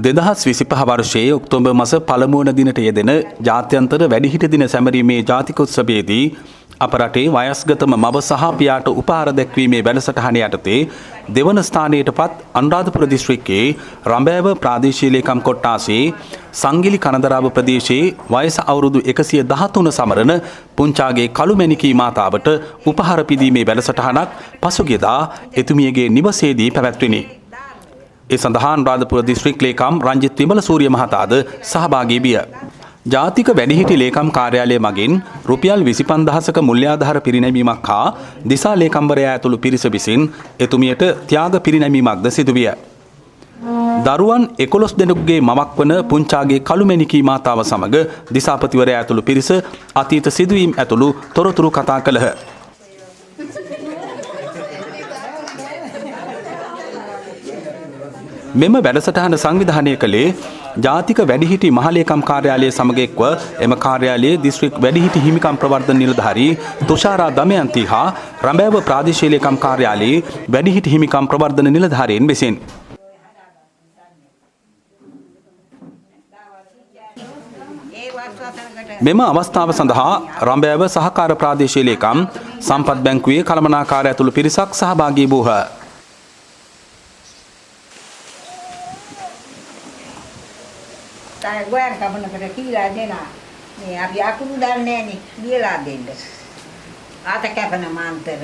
2025 වර්ෂයේ October මාස පළමු වන දිනට යෙදෙන ජාත්‍යන්තර වැඩිහිටි දින සැමරීමේ ජාතික උත්සවයේදී අප රටේ වයස්ගතම මව සහ පියාට උපහාර දැක්වීමේ වැඩසටහන යටතේ දෙවන ස්ථානයටපත් අනුරාධපුර දිස්ත්‍රික්කයේ රඹෑව ප්‍රාදේශීය ලේකම් කොට්ටාසේ සංගිලි කනදරාව ප්‍රදේශයේ වයස අවුරුදු 113 සමරන පුංචාගේ කළුමැණිකී මාතාවට උපහාර පිදීමේ වැඩසටහනක් පසුගියදා එතුමියගේ නිවසේදී පැවැත්විණි. ඒ සඳහා අනුරාධපුර දිස්ත්‍රික් ලේකම් රංජිත් විමල සූරිය මහතාද සහභාගී විය. ජාතික වැඩිහිටි ලේකම් කාර්යාලය මගින් රුපියල් 25000ක මුල්‍යාධාර පිරිනැමීමක් හා දිසා ලේකම්වරයා ඇතුළු පිරිස විසින් එතුමියට ත්‍යාග පිරිනැමීමක්ද සිදු විය. දරුවන් 11 දෙනෙකුගේ මවක් වන පුංචාගේ කළුමැණිකී මාතාව සමග දිසාපතිවරයා ඇතුළු පිරිස අතීත සිදුවීම් ඇතුළු තොරතුරු කතා කළහ. මෙම වැඩසටහන සංවිධානය කළේ ජාතික වැඩිහිටි මහලේකම් කාර්යාලය සමග එක්ව එම කාර්යාලයේ දිස්ත්‍රික් වැඩිහිටි හිමිකම් ප්‍රවර්ධන නිලධාරී තුෂාරා දමයන්ති හා රඹෑව ප්‍රාදේශීය ලේකම් කාර්යාලයේ වැඩිහිටි හිමිකම් ප්‍රවර්ධන නිලධාරීන් විසින්. මෙම අවස්ථාව සඳහා රඹෑව සහකාර ප්‍රාදේශීය ලේකම් සම්පත් බැංකුවේ කළමනාකාර ඇතුළු පිරිසක් සහභාගී වූහ. ගෝයන් කපනකට කියලා දෙනා මේ අපි අකුරු දන්නේ නැනේ කියලා දෙන්න. ආත කැපන මාන්තර.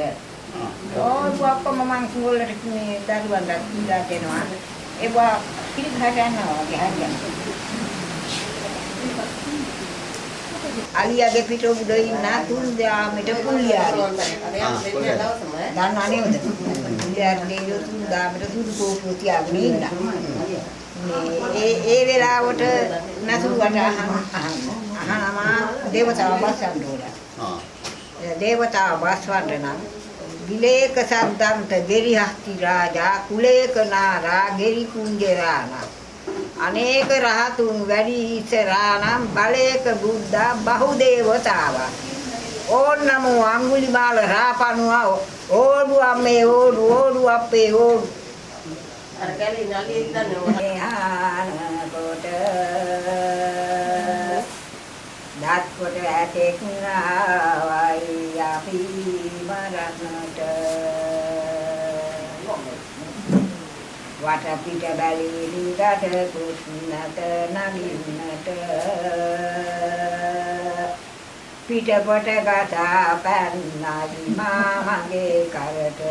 ඔය ඔක්කොම මං ස්කෝලේට මේ දරුවන්ට කියලා දෙනවා. ඒවා පිළිගහට යනවා වගේ හරියට. අලියාගේ පිට උඩින් නාතුන් දාමිට පුලියාරි. දන්නව නේද? පුලියාරි දෙයෝ දාමිට සුදු කෝපු තියාගෙන ඉන්නා. ඒ වෙලාවට නතුවට අහනවා දේවතාව බස්සන්න ඕන. දේවතාව බස්සවන්න නම් විලේක සද්දන්ත ගෙරිහස්ති රාජා කුලේක නාරා ගෙරි කුංජරානා අනේක රහතුන් වැඩි ඉස්සරානම් බලේක බුද්ධා බහු දේවතාවා ඕන්නමෝ අඟුලිමාල රාපනුවා ඕඩු අම්මේ ඕඩු අපේ ඕඩු අර කැලේ නලියෙක් දන්නේ කොට දාත් කොට ඇතෙක් නාවයි අපි මරන්නට වට පිට බැලී ගත කුස්නත නගින්නට පිටපොට ගතා පැන්නයි මාමගේ කරට